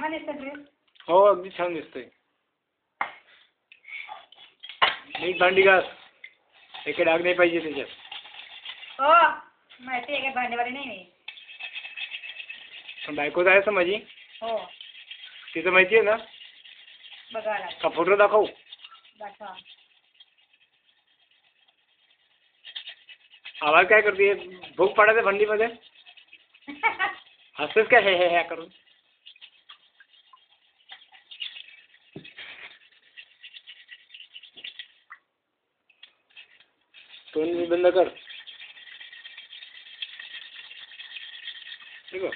चांगला दिसतो ड्रेस. हो अगदी छान दिसतोय. नीट भांडी घास. एके डाग नाही पाहिजे त्याच्यात. हो माहिती आहे का भांडेवाली नाही मी. बायकोच आहे असं माझी. हो तिचं माहिती आहे ना. बघावं लागेल. का फोटो दाखवू. दाखवा. आवाज काय करते. भूक पाडायचं भांडीमध्ये. हसतेच काय हे करून. तोंड बंद कर. ठीक आहे.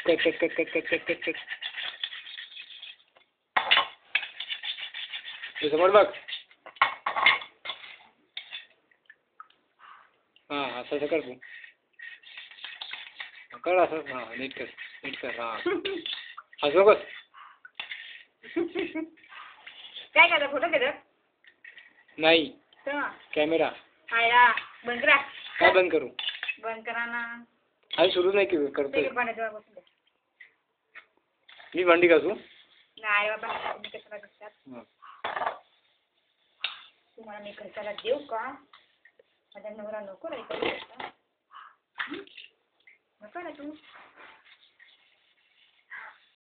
Cut cut cut cut cut cut cut. समोर बघ. हा असं कर तू. कर असं. हा नीट कर नीट कर. हा हसू नकोस. काय करता फोटो घेतात. नाही कॅमेरा. आया बंद करा. काय बंद करू. बंद करा ना. अरे सुरू नाही केलं करतोय. भांड्याजवळ बसून द्या. मी भांडी घासू. नाही बाबा तुम्ही कशाला दिसतात. तुम्हाला मी कशाला देऊ का. माझा नवरा नको नको ना तू.